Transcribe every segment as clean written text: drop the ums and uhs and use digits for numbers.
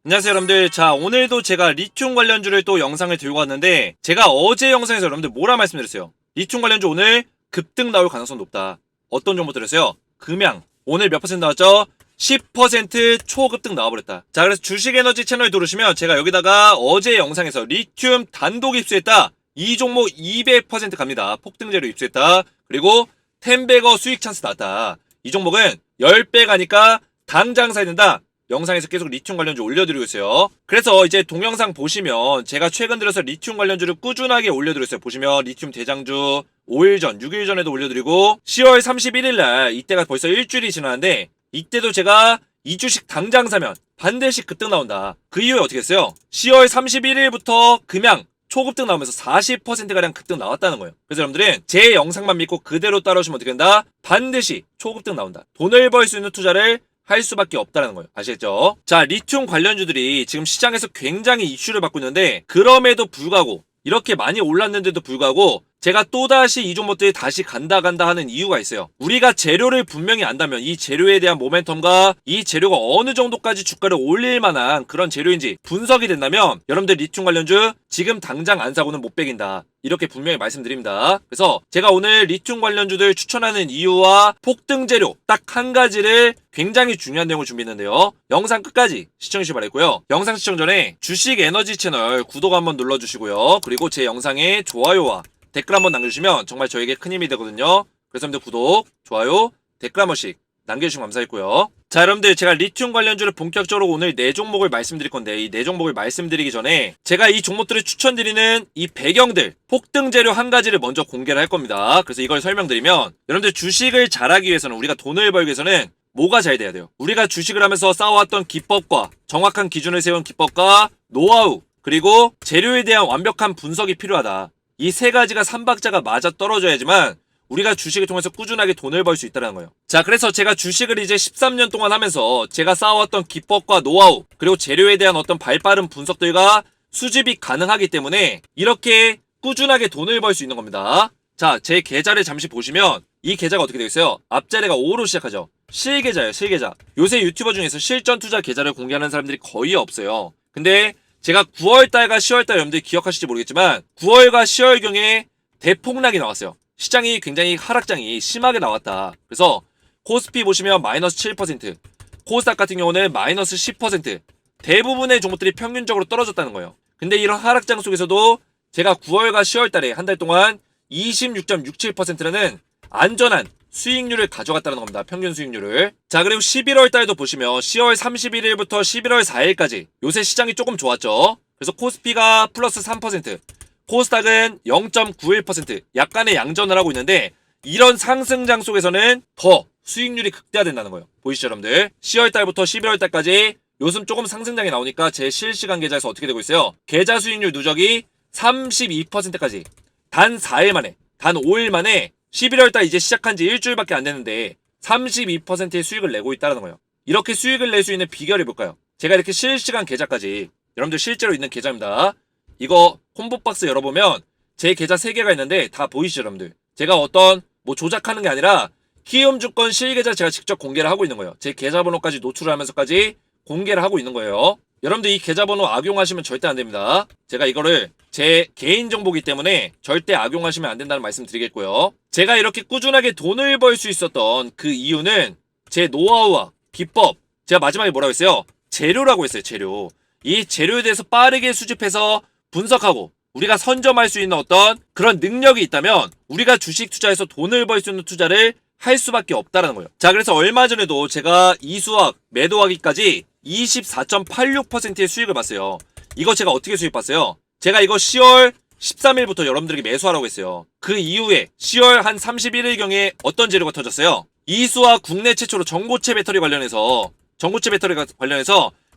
안녕하세요 여러분들. 자, 오늘도 제가 리튬 관련주를 또 영상을 들고 왔는데, 제가 어제 영상에서 여러분들 뭐라 말씀드렸어요? 리튬 관련주 오늘 급등 나올 가능성 높다. 어떤 정보 드렸어요? 금양 오늘 몇 퍼센트 나왔죠? 10% 초급등 나와버렸다. 자, 그래서 주식에너지 채널 들어오시면 제가 여기다가 어제 영상에서 리튬 단독 입수했다, 이 종목 200% 갑니다. 폭등제로 입수했다. 그리고 10배거 수익 찬스 나왔다. 이 종목은 10배 가니까 당장 사야 된다. 영상에서 계속 리튬 관련주 올려드리고 있어요. 그래서 이제 동영상 보시면 제가 최근 들어서 리튬 관련주를 꾸준하게 올려드리고 있어요. 보시면 리튬 대장주 5일 전, 6일 전에도 올려드리고 10월 31일날 이때가 벌써 일주일이 지났는데, 이때도 제가 이 주식 당장 사면 반드시 급등 나온다. 그 이후에 어떻게 했어요? 10월 31일부터 금양 초급등 나오면서 40%가량 급등 나왔다는 거예요. 그래서 여러분들은 제 영상만 믿고 그대로 따라오시면 어떻게 된다? 반드시 초급등 나온다. 돈을 벌 수 있는 투자를 할 수밖에 없다는 거예요. 아시겠죠? 자, 리튬 관련주들이 지금 시장에서 굉장히 이슈를 받고 있는데, 그럼에도 불구하고 이렇게 많이 올랐는데도 불구하고 제가 또다시 이 종목들이 다시 간다 하는 이유가 있어요. 우리가 재료를 분명히 안다면 이 재료에 대한 모멘텀과 이 재료가 어느 정도까지 주가를 올릴 만한 그런 재료인지 분석이 된다면 여러분들 리튬 관련주 지금 당장 안 사고는 못 베긴다. 이렇게 분명히 말씀드립니다. 그래서 제가 오늘 리튬 관련주들 추천하는 이유와 폭등 재료 딱 한 가지를 굉장히 중요한 내용을 준비했는데요. 영상 끝까지 시청해주시기 바라고요. 영상 시청 전에 주식 에너지 채널 구독 한번 눌러주시고요. 그리고 제 영상에 좋아요와 댓글 한번 남겨주시면 정말 저에게 큰 힘이 되거든요. 그래서 여러분들 구독, 좋아요, 댓글 한 번씩 남겨주시면 감사하겠고요. 자, 여러분들 제가 리튬 관련주를 본격적으로 오늘 4종목을 말씀드릴 건데, 이 4종목을 말씀드리기 전에 제가 이 종목들을 추천드리는 이 배경들, 폭등 재료 한 가지를 먼저 공개를 할 겁니다. 그래서 이걸 설명드리면, 여러분들 주식을 잘하기 위해서는, 우리가 돈을 벌기 위해서는 뭐가 잘 돼야 돼요? 우리가 주식을 하면서 쌓아왔던 기법과 정확한 기준을 세운 기법과 노하우, 그리고 재료에 대한 완벽한 분석이 필요하다. 이 세 가지가 삼박자가 맞아 떨어져야지만 우리가 주식을 통해서 꾸준하게 돈을 벌 수 있다는 거예요. 자, 그래서 제가 주식을 이제 13년 동안 하면서 제가 쌓아왔던 기법과 노하우, 그리고 재료에 대한 어떤 발빠른 분석들과 수집이 가능하기 때문에 이렇게 꾸준하게 돈을 벌 수 있는 겁니다. 자, 제 계좌를 잠시 보시면 이 계좌가 어떻게 되어 있어요? 앞자리가 5로 시작하죠. 실계좌예요, 실계좌. 요새 유튜버 중에서 실전 투자 계좌를 공개하는 사람들이 거의 없어요. 근데 제가 9월달과 10월달 여러분들이 기억하실지 모르겠지만 9월과 10월경에 대폭락이 나왔어요. 시장이 굉장히 하락장이 심하게 나왔다. 그래서 코스피 보시면 마이너스 7%, 코스닥 같은 경우는 마이너스 10%, 대부분의 종목들이 평균적으로 떨어졌다는 거예요. 근데 이런 하락장 속에서도 제가 9월과 10월달에 한 달 동안 26.67%라는 안전한 수익률을 가져갔다는 겁니다. 평균 수익률을. 자, 그리고 11월 달도 보시면 10월 31일부터 11월 4일까지 요새 시장이 조금 좋았죠. 그래서 코스피가 플러스 3%, 코스닥은 0.91% 약간의 양전을 하고 있는데, 이런 상승장 속에서는 더 수익률이 극대화된다는 거예요. 보이시죠 여러분들? 10월 달부터 11월 달까지 요즘 조금 상승장이 나오니까 제 실시간 계좌에서 어떻게 되고 있어요? 계좌 수익률 누적이 32%까지 단 4일 만에, 단 5일 만에 11월달 이제 시작한 지 일주일밖에 안 됐는데 32%의 수익을 내고 있다는 거예요. 이렇게 수익을 낼 수 있는 비결이 뭘까요? 제가 이렇게 실시간 계좌까지, 여러분들 실제로 있는 계좌입니다. 이거 콤보박스 열어보면 제 계좌 3개가 있는데 다 보이시죠 여러분들? 제가 어떤 뭐 조작하는 게 아니라 키움증권 실계좌 제가 직접 공개를 하고 있는 거예요. 제 계좌번호까지 노출을 하면서까지 공개를 하고 있는 거예요. 여러분들 이 계좌번호 악용하시면 절대 안 됩니다. 제가 이거를 제 개인 정보기 때문에 절대 악용하시면 안 된다는 말씀 드리겠고요. 제가 이렇게 꾸준하게 돈을 벌 수 있었던 그 이유는 제 노하우와 기법, 제가 마지막에 뭐라고 했어요? 재료라고 했어요. 재료. 이 재료에 대해서 빠르게 수집해서 분석하고 우리가 선점할 수 있는 어떤 그런 능력이 있다면 우리가 주식 투자에서 돈을 벌 수 있는 투자를 할 수밖에 없다라는 거예요. 자, 그래서 얼마 전에도 제가 이수학 매도하기까지 24.86%의 수익을 봤어요. 이거 제가 어떻게 수익 봤어요? 제가 이거 10월 13일부터 여러분들에게 매수하라고 했어요. 그 이후에 10월 한 31일경에 어떤 재료가 터졌어요? 이수학 국내 최초로 전고체 배터리 관련해서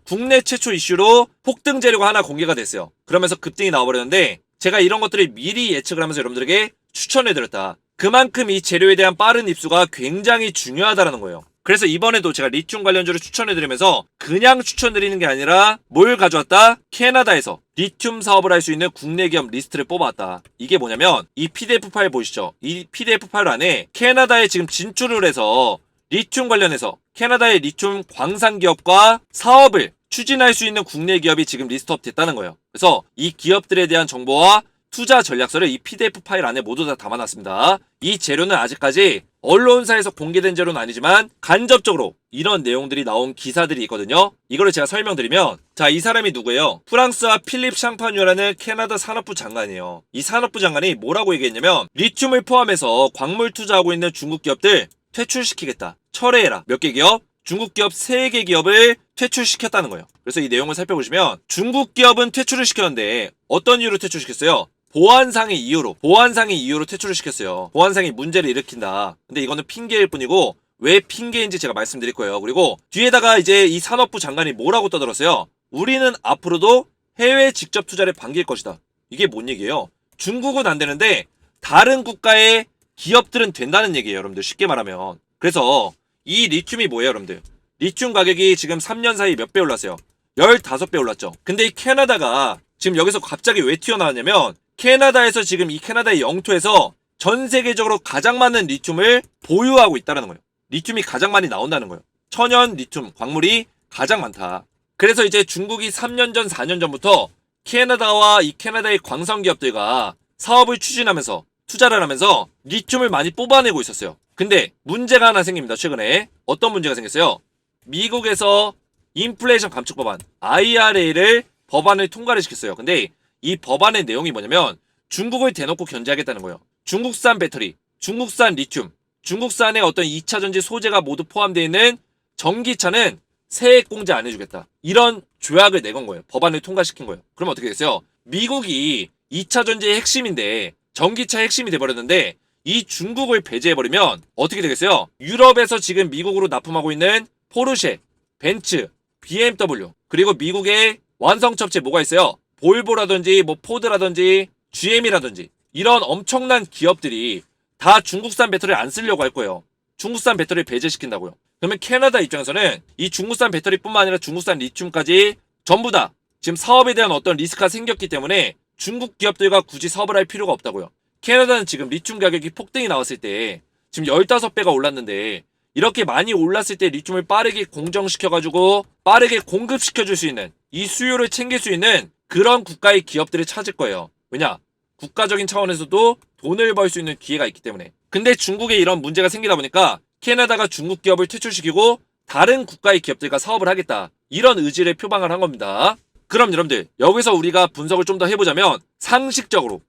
국내 최초 이슈로 폭등 재료가 하나 공개가 됐어요. 그러면서 급등이 나와버렸는데, 제가 이런 것들을 미리 예측을 하면서 여러분들에게 추천해드렸다. 그만큼 이 재료에 대한 빠른 입수가 굉장히 중요하다는 거예요. 그래서 이번에도 제가 리튬 관련주를 추천해드리면서 그냥 추천드리는 게 아니라 뭘 가져왔다? 캐나다에서 리튬 사업을 할 수 있는 국내 기업 리스트를 뽑아왔다. 이게 뭐냐면 이 PDF 파일 보이시죠? 이 PDF 파일 안에 캐나다에 지금 진출을 해서 리튬 관련해서 캐나다의 리튬 광산 기업과 사업을 추진할 수 있는 국내 기업이 지금 리스트업 됐다는 거예요. 그래서 이 기업들에 대한 정보와 투자 전략서를 이 PDF 파일 안에 모두 다 담아놨습니다. 이 재료는 아직까지 언론사에서 공개된 재료는 아니지만 간접적으로 이런 내용들이 나온 기사들이 있거든요. 이거를 제가 설명드리면, 자, 이 사람이 누구예요? 프랑스와 필립 샹파뉴라는 캐나다 산업부 장관이에요. 이 산업부 장관이 뭐라고 얘기했냐면, 리튬을 포함해서 광물 투자하고 있는 중국 기업들 퇴출시키겠다. 철회해라. 몇 개 기업? 중국 기업 3개 기업을 퇴출시켰다는 거예요. 그래서 이 내용을 살펴보시면 중국 기업은 퇴출을 시켰는데 어떤 이유로 퇴출시켰어요? 보안상의 이유로 퇴출을 시켰어요. 보안상이 문제를 일으킨다. 근데 이거는 핑계일 뿐이고 왜 핑계인지 제가 말씀드릴 거예요. 그리고 뒤에다가 이제 이 산업부 장관이 뭐라고 떠들었어요? 우리는 앞으로도 해외 직접 투자를 반길 것이다. 이게 뭔 얘기예요? 중국은 안 되는데 다른 국가의 기업들은 된다는 얘기예요. 여러분들 쉽게 말하면. 그래서 이 리튬이 뭐예요, 여러분들? 리튬 가격이 지금 3년 사이 몇 배 올랐어요? 15배 올랐죠. 근데 이 캐나다가 지금 여기서 갑자기 왜 튀어나왔냐면, 캐나다에서 지금 이 캐나다의 영토에서 전 세계적으로 가장 많은 리튬을 보유하고 있다는 거예요. 리튬이 가장 많이 나온다는 거예요. 천연 리튬 광물이 가장 많다. 그래서 이제 중국이 3년 전, 4년 전부터 캐나다와 이 캐나다의 광선 기업들과 사업을 추진하면서 투자를 하면서 리튬을 많이 뽑아내고 있었어요. 근데 문제가 하나 생깁니다. 최근에 어떤 문제가 생겼어요? 미국에서 인플레이션 감축 법안 IRA를 법안을 통과를 시켰어요. 근데 이 법안의 내용이 뭐냐면 중국을 대놓고 견제하겠다는 거예요. 중국산 배터리, 중국산 리튬, 중국산의 어떤 2차전지 소재가 모두 포함되어 있는 전기차는 세액 공제 안 해주겠다. 이런 조약을 내건 거예요. 법안을 통과시킨 거예요. 그럼 어떻게 됐어요? 미국이 2차전지의 핵심인데 전기차의 핵심이 돼버렸는데 이 중국을 배제해버리면 어떻게 되겠어요? 유럽에서 지금 미국으로 납품하고 있는 포르쉐, 벤츠, BMW, 그리고 미국의 완성차업체 뭐가 있어요? 볼보라든지 뭐 포드라든지 GM이라든지 이런 엄청난 기업들이 다 중국산 배터리를 안 쓰려고 할 거예요. 중국산 배터리를 배제시킨다고요. 그러면 캐나다 입장에서는 이 중국산 배터리뿐만 아니라 중국산 리튬까지 전부 다 지금 사업에 대한 어떤 리스크가 생겼기 때문에 중국 기업들과 굳이 사업을 할 필요가 없다고요. 캐나다는 지금 리튬 가격이 폭등이 나왔을 때 지금 15배가 올랐는데 이렇게 많이 올랐을 때 리튬을 빠르게 공정시켜가지고 빠르게 공급시켜줄 수 있는 이 수요를 챙길 수 있는 그런 국가의 기업들을 찾을 거예요. 왜냐? 국가적인 차원에서도 돈을 벌 수 있는 기회가 있기 때문에. 근데 중국에 이런 문제가 생기다 보니까 캐나다가 중국 기업을 퇴출시키고 다른 국가의 기업들과 사업을 하겠다. 이런 의지를 표방을 한 겁니다. 그럼 여러분들 여기서 우리가 분석을 좀 더 해보자면 상식적으로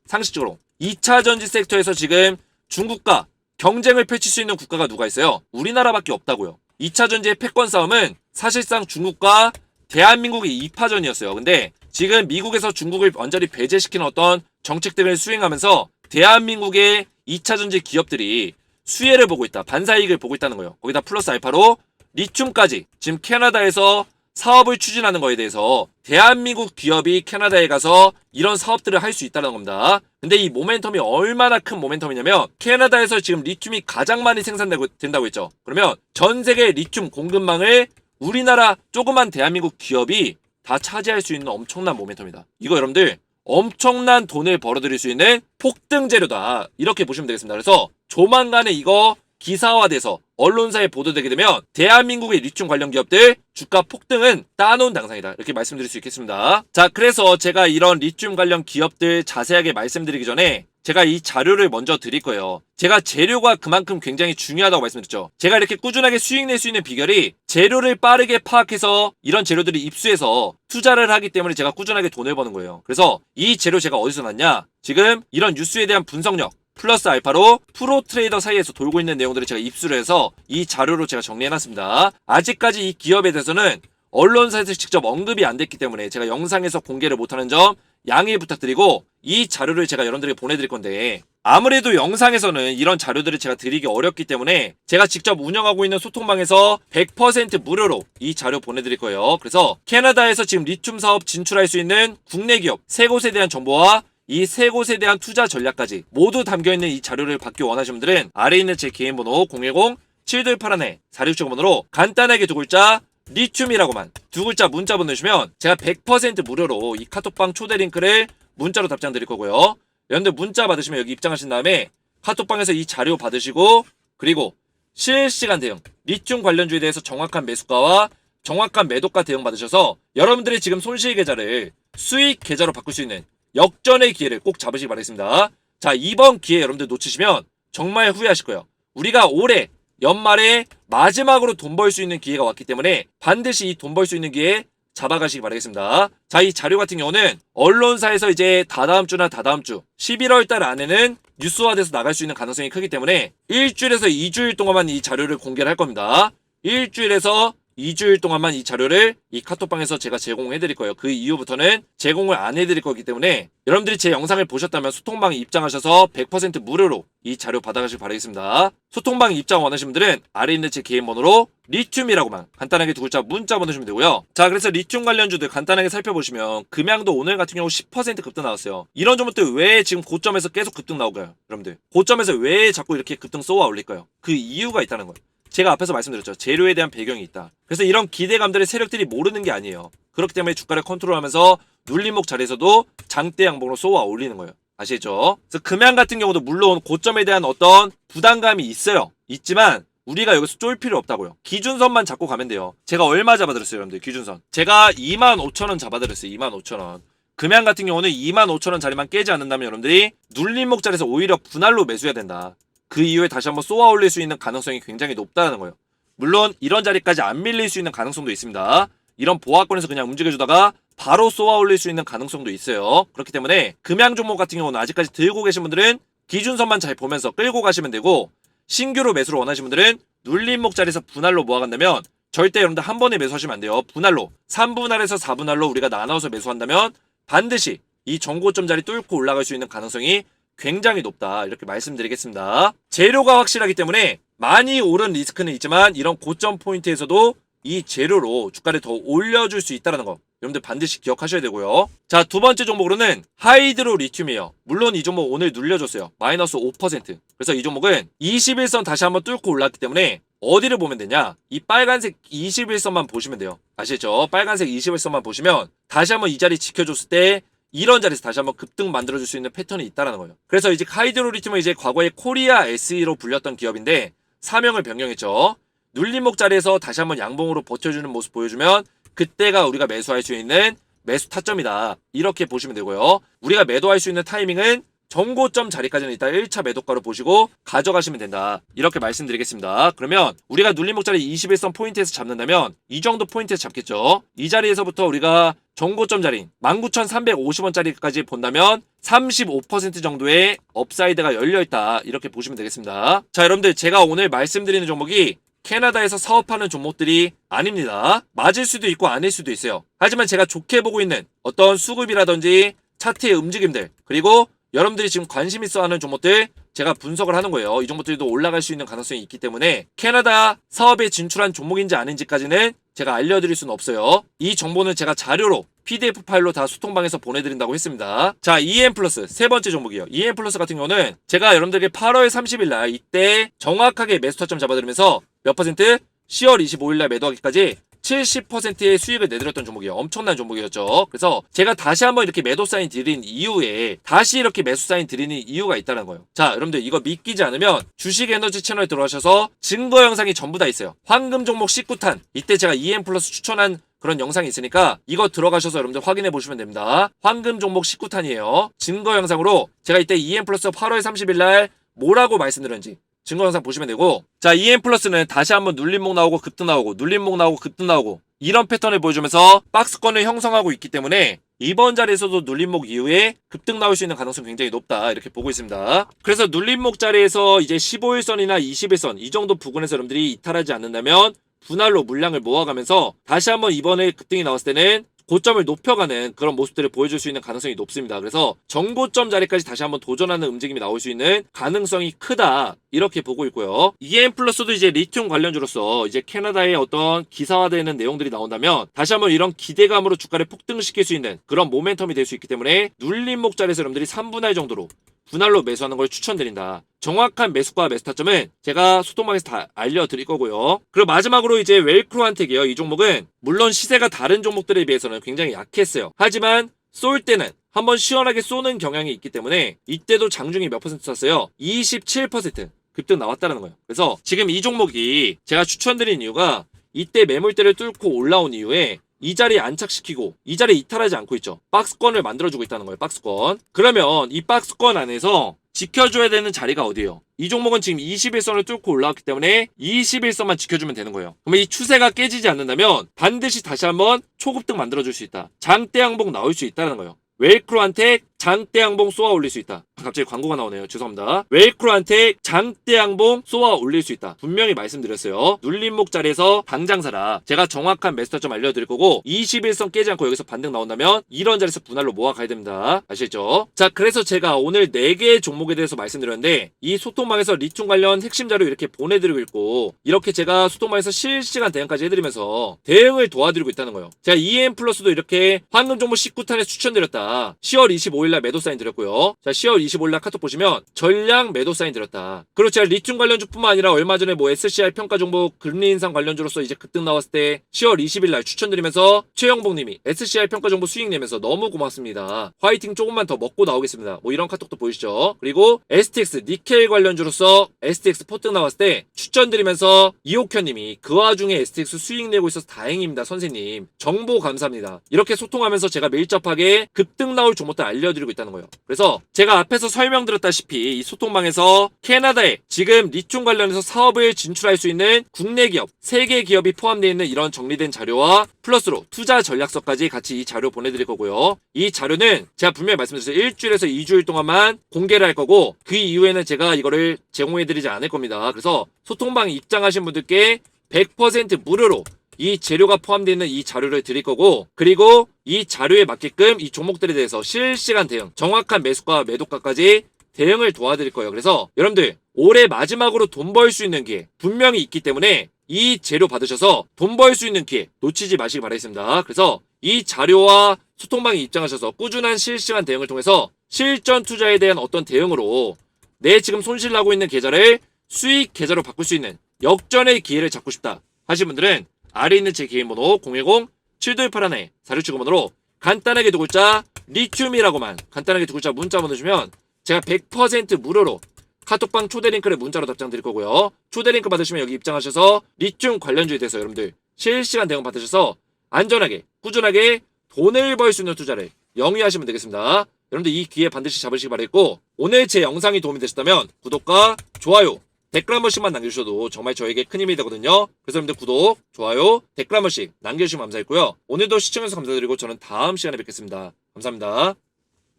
2차 전지 섹터에서 지금 중국과 경쟁을 펼칠 수 있는 국가가 누가 있어요? 우리나라밖에 없다고요. 2차 전지의 패권 싸움은 사실상 중국과 대한민국의 2파전이었어요. 근데 지금 미국에서 중국을 완전히 배제시키는 어떤 정책들을 수행하면서 대한민국의 2차 전지 기업들이 수혜를 보고 있다. 반사이익을 보고 있다는 거예요. 거기다 플러스 알파로 리튬까지 지금 캐나다에서 사업을 추진하는 거에 대해서 대한민국 기업이 캐나다에 가서 이런 사업들을 할 수 있다는 겁니다. 근데 이 모멘텀이 얼마나 큰 모멘텀이냐면 캐나다에서 지금 리튬이 가장 많이 생산된다고 했죠. 그러면 전 세계 리튬 공급망을 우리나라 조그만 대한민국 기업이 다 차지할 수 있는 엄청난 모멘텀이다. 이거 여러분들 엄청난 돈을 벌어들일 수 있는 폭등 재료다. 이렇게 보시면 되겠습니다. 그래서 조만간에 이거 기사화돼서 언론사에 보도되게 되면 대한민국의 리튬 관련 기업들 주가 폭등은 따놓은 당상이다. 이렇게 말씀드릴 수 있겠습니다. 자, 그래서 제가 이런 리튬 관련 기업들 자세하게 말씀드리기 전에 제가 이 자료를 먼저 드릴 거예요. 제가 재료가 그만큼 굉장히 중요하다고 말씀드렸죠. 제가 이렇게 꾸준하게 수익 낼 수 있는 비결이 재료를 빠르게 파악해서 이런 재료들이 입수해서 투자를 하기 때문에 제가 꾸준하게 돈을 버는 거예요. 그래서 이 재료 제가 어디서 났냐? 지금 이런 뉴스에 대한 분석력 플러스 알파로 프로 트레이더 사이에서 돌고 있는 내용들을 제가 입수를 해서 이 자료로 제가 정리해놨습니다. 아직까지 이 기업에 대해서는 언론사에서 직접 언급이 안 됐기 때문에 제가 영상에서 공개를 못하는 점 양해 부탁드리고 이 자료를 제가 여러분들에게 보내드릴 건데 아무래도 영상에서는 이런 자료들을 제가 드리기 어렵기 때문에 제가 직접 운영하고 있는 소통방에서 100% 무료로 이 자료 보내드릴 거예요. 그래서 캐나다에서 지금 리튬 사업 진출할 수 있는 국내 기업 3곳에 대한 정보와 이 3곳에 대한 투자 전략까지 모두 담겨있는 이 자료를 받기 원하시는 분들은 아래에 있는 제 개인 번호 010-7281-4675번호로 간단하게 2글자 리튬이라고만 2글자 문자 보내주시면 제가 100% 무료로 이 카톡방 초대 링크를 문자로 답장 드릴 거고요. 여러분들 문자 받으시면 여기 입장하신 다음에 카톡방에서 이 자료 받으시고 그리고 실시간 대응, 리튬 관련주에 대해서 정확한 매수가와 정확한 매도가 대응 받으셔서 여러분들이 지금 손실 계좌를 수익 계좌로 바꿀 수 있는 역전의 기회를 꼭 잡으시기 바라겠습니다. 자, 이번 기회 여러분들 놓치시면 정말 후회하실 거예요. 우리가 올해 연말에 마지막으로 돈 벌 수 있는 기회가 왔기 때문에 반드시 이 돈 벌 수 있는 기회 잡아가시기 바라겠습니다. 자, 이 자료 같은 경우는 언론사에서 이제 다다음 주나 다다음 주 11월 달 안에는 뉴스화돼서 나갈 수 있는 가능성이 크기 때문에 일주일에서 2주일 동안만 이 자료를 공개를 할 겁니다. 일주일에서 2주일 동안만 이 자료를 이 카톡방에서 제가 제공해 드릴 거예요. 그 이후부터는 제공을 안 해드릴 거기 때문에 여러분들이 제 영상을 보셨다면 소통방에 입장하셔서 100% 무료로 이 자료 받아가시길 바라겠습니다. 소통방에 입장 원하시는 분들은 아래 있는 제 개인 번호로 리튬이라고만 간단하게 두 글자 문자 보내주시면 되고요. 자, 그래서 리튬 관련주들 간단하게 살펴보시면 금양도 오늘 같은 경우 10% 급등 나왔어요. 이런 종목들 왜 지금 고점에서 계속 급등 나올까요? 여러분들 고점에서 왜 자꾸 이렇게 급등 쏘아 올릴까요? 그 이유가 있다는 거예요. 제가 앞에서 말씀드렸죠. 재료에 대한 배경이 있다. 그래서 이런 기대감들의 세력들이 모르는 게 아니에요. 그렇기 때문에 주가를 컨트롤하면서 눌림목 자리에서도 장대 양봉으로 쏘아 올리는 거예요. 아시죠? 그래서 금양 같은 경우도 물론 고점에 대한 어떤 부담감이 있어요. 있지만 우리가 여기서 쫄 필요 없다고요. 기준선만 잡고 가면 돼요. 제가 얼마 잡아드렸어요, 여러분들? 기준선. 제가 25,000원 잡아드렸어요. 25,000원. 금양 같은 경우는 25,000원 자리만 깨지 않는다면 여러분들이 눌림목 자리에서 오히려 분할로 매수해야 된다. 그 이후에 다시 한번 쏘아 올릴 수 있는 가능성이 굉장히 높다는 거예요. 물론 이런 자리까지 안 밀릴 수 있는 가능성도 있습니다. 이런 보합권에서 그냥 움직여주다가 바로 쏘아 올릴 수 있는 가능성도 있어요. 그렇기 때문에 금양 종목 같은 경우는 아직까지 들고 계신 분들은 기준선만 잘 보면서 끌고 가시면 되고, 신규로 매수를 원하시는 분들은 눌림목 자리에서 분할로 모아간다면 절대 여러분들 한 번에 매수하시면 안 돼요. 분할로 3분할에서 4분할로 우리가 나눠서 매수한다면 반드시 이 정고점 자리 뚫고 올라갈 수 있는 가능성이 굉장히 높다, 이렇게 말씀드리겠습니다. 재료가 확실하기 때문에 많이 오른 리스크는 있지만 이런 고점 포인트에서도 이 재료로 주가를 더 올려줄 수 있다는 거 여러분들 반드시 기억하셔야 되고요. 자, 두 번째 종목으로는 하이드로 리튬이에요. 물론 이 종목 오늘 눌려줬어요. 마이너스 5%. 그래서 이 종목은 21선 다시 한번 뚫고 올랐기 때문에 어디를 보면 되냐, 이 빨간색 21선만 보시면 돼요. 아시죠? 빨간색 21선만 보시면 다시 한번 이 자리 지켜줬을 때 이런 자리에서 다시 한번 급등 만들어줄 수 있는 패턴이 있다는 거예요. 그래서 이제 하이드로리튬은 이제 과거에 코리아 SE로 불렸던 기업인데 사명을 변경했죠. 눌림목 자리에서 다시 한번 양봉으로 버텨주는 모습 보여주면 그때가 우리가 매수할 수 있는 매수 타점이다, 이렇게 보시면 되고요. 우리가 매도할 수 있는 타이밍은 정고점 자리까지는 일단 1차 매도가로 보시고 가져가시면 된다, 이렇게 말씀드리겠습니다. 그러면 우리가 눌림목 자리 21선 포인트에서 잡는다면 이 정도 포인트에서 잡겠죠. 이 자리에서부터 우리가 정고점 자리 19,350원짜리까지 본다면 35% 정도의 업사이드가 열려있다, 이렇게 보시면 되겠습니다. 자, 여러분들 제가 오늘 말씀드리는 종목이 캐나다에서 사업하는 종목들이 아닙니다. 맞을 수도 있고 아닐 수도 있어요. 하지만 제가 좋게 보고 있는 어떤 수급이라든지 차트의 움직임들, 그리고 여러분들이 지금 관심 있어 하는 종목들 제가 분석을 하는 거예요. 이 종목들도 올라갈 수 있는 가능성이 있기 때문에 캐나다 사업에 진출한 종목인지 아닌지까지는 제가 알려드릴 수는 없어요. 이 정보는 제가 자료로 PDF 파일로 다 소통방에서 보내드린다고 했습니다. 자, EM 플러스 세 번째 종목이에요. EM 플러스 같은 경우는 제가 여러분들에게 8월 30일 날 이때 정확하게 매수 타점 잡아드리면서 몇 퍼센트? 10월 25일 날 매도하기까지 70%의 수익을 내드렸던 종목이에요. 엄청난 종목이었죠. 그래서 제가 다시 한번 이렇게 매도 사인 드린 이후에 다시 이렇게 매수 사인 드리는 이유가 있다는 거예요. 자, 여러분들 이거 믿기지 않으면 주식에너지 채널에 들어가셔서 증거 영상이 전부 다 있어요. 황금 종목 19탄, 이때 제가 EM 플러스 추천한 그런 영상이 있으니까 이거 들어가셔서 여러분들 확인해 보시면 됩니다. 황금 종목 19탄이에요. 증거 영상으로 제가 이때 EM 플러스 8월 30일 날 뭐라고 말씀드렸는지 증거 영상 보시면 되고, 자, EM 플러스는 다시 한번 눌림목 나오고 급등 나오고 눌림목 나오고 급등 나오고 이런 패턴을 보여주면서 박스권을 형성하고 있기 때문에 이번 자리에서도 눌림목 이후에 급등 나올 수 있는 가능성이 굉장히 높다, 이렇게 보고 있습니다. 그래서 눌림목 자리에서 이제 15일선이나 20일선 이 정도 부근에서 여러분들이 이탈하지 않는다면 분할로 물량을 모아가면서 다시 한번 이번에 급등이 나왔을 때는 고점을 높여가는 그런 모습들을 보여줄 수 있는 가능성이 높습니다. 그래서 정고점 자리까지 다시 한번 도전하는 움직임이 나올 수 있는 가능성이 크다, 이렇게 보고 있고요. EM 플러스도 이제 리튬 관련주로서 이제 캐나다의 어떤 기사화되는 내용들이 나온다면 다시 한번 이런 기대감으로 주가를 폭등시킬 수 있는 그런 모멘텀이 될 수 있기 때문에 눌림목 자리에서 여러분들이 3분할 정도로 분할로 매수하는 걸 추천드린다. 정확한 매수가 매수 타점은 제가 소통방에서 다 알려드릴 거고요. 그리고 마지막으로 이제 웰크로한텍이에요. 이 종목은 물론 시세가 다른 종목들에 비해서는 굉장히 약했어요. 하지만 쏠 때는 한번 시원하게 쏘는 경향이 있기 때문에 이때도 장중이 몇 퍼센트 쐈어요? 27%. 급등 나왔다는 거예요. 그래서 지금 이 종목이 제가 추천드린 이유가 이때 매물대를 뚫고 올라온 이후에 이 자리에 안착시키고 이 자리에 이탈하지 않고 있죠. 박스권을 만들어주고 있다는 거예요. 박스권. 그러면 이 박스권 안에서 지켜줘야 되는 자리가 어디예요? 이 종목은 지금 21선을 뚫고 올라왔기 때문에 21선만 지켜주면 되는 거예요. 그러면 이 추세가 깨지지 않는다면 반드시 다시 한번 초급등 만들어줄 수 있다. 장대 항복 나올 수 있다는 거예요. 웨이크로한테 장대 항봉 쏘아 올릴 수 있다. 갑자기 광고가 나오네요. 죄송합니다. 웨이크로한테 장대 항봉 쏘아 올릴 수 있다. 분명히 말씀드렸어요. 눌림목 자리에서 당장 사라. 제가 정확한 매스터점 알려드릴 거고 21선 깨지 않고 여기서 반등 나온다면 이런 자리에서 분할로 모아가야 됩니다. 아시겠죠? 자, 그래서 제가 오늘 4개의 종목에 대해서 말씀드렸는데 이 소통방에서 리튬 관련 핵심 자료 이렇게 보내드리고 있고 이렇게 제가 소통방에서 실시간 대응까지 해드리면서 대응을 도와드리고 있다는 거예요. 제가 EM 플러스도 이렇게 황금 종목 19탄에 추천드렸다. 10월 25일날 매도 사인 드렸고요. 자, 10월 25일날 카톡 보시면 전량 매도 사인 드렸다. 그리고 제가 리튬 관련주뿐만 아니라 얼마 전에 뭐 SCI 평가 종목 금리 인상 관련주로서 이제 급등 나왔을 때 10월 20일날 추천드리면서 최영복님이 SCI 평가 종목 수익 내면서 너무 고맙습니다. 화이팅 조금만 더 먹고 나오겠습니다. 뭐 이런 카톡도 보이시죠? 그리고 STX 니켈 관련주로서 STX 포등 나왔을 때 추천드리면서 이옥현님이 그 와중에 STX 수익 내고 있어서 다행입니다. 선생님 정보 감사합니다. 이렇게 소통하면서 제가 밀접하게 급등 나올 종목들 알려드리고 있다는 거예요. 그래서 제가 앞에서 설명드렸다시피 이 소통방에서 캐나다에 지금 리튬 관련해서 사업을 진출할 수 있는 국내 기업 3개 기업이 포함되어 있는 이런 정리된 자료와 플러스로 투자 전략서까지 같이 이 자료 보내드릴 거고요. 이 자료는 제가 분명히 말씀드렸어요. 일주일에서 2주일 동안만 공개를 할 거고 그 이후에는 제가 이거를 제공해드리지 않을 겁니다. 그래서 소통방에 입장하신 분들께 100% 무료로 이 재료가 포함되어 있는 이 자료를 드릴 거고 그리고 이 자료에 맞게끔 이 종목들에 대해서 실시간 대응, 정확한 매수가 매도가까지 대응을 도와드릴 거예요. 그래서 여러분들 올해 마지막으로 돈 벌 수 있는 기회 분명히 있기 때문에 이 재료 받으셔서 돈 벌 수 있는 기회 놓치지 마시기 바라겠습니다. 그래서 이 자료와 소통방에 입장하셔서 꾸준한 실시간 대응을 통해서 실전 투자에 대한 어떤 대응으로 내 지금 손실나고 있는 계좌를 수익 계좌로 바꿀 수 있는 역전의 기회를 잡고 싶다 하신 분들은 아래 있는 제 개인번호 010-7281-4679번으로 간단하게 두 글자 리튬이라고만 간단하게 두 글자 문자 보내주시면 제가 100% 무료로 카톡방 초대 링크를 문자로 답장 드릴 거고요. 초대 링크 받으시면 여기 입장하셔서 리튬 관련주에 대해서 여러분들 실시간 대응 받으셔서 안전하게 꾸준하게 돈을 벌 수 있는 투자를 영위하시면 되겠습니다. 여러분들 이 기회 반드시 잡으시기 바라겠고 오늘 제 영상이 도움이 되셨다면 구독과 좋아요 댓글 한 번씩만 남겨주셔도 정말 저에게 큰 힘이 되거든요. 그래서 여러분들 구독, 좋아요, 댓글 한 번씩 남겨주시면 감사했고요. 오늘도 시청해주셔서 감사드리고 저는 다음 시간에 뵙겠습니다. 감사합니다.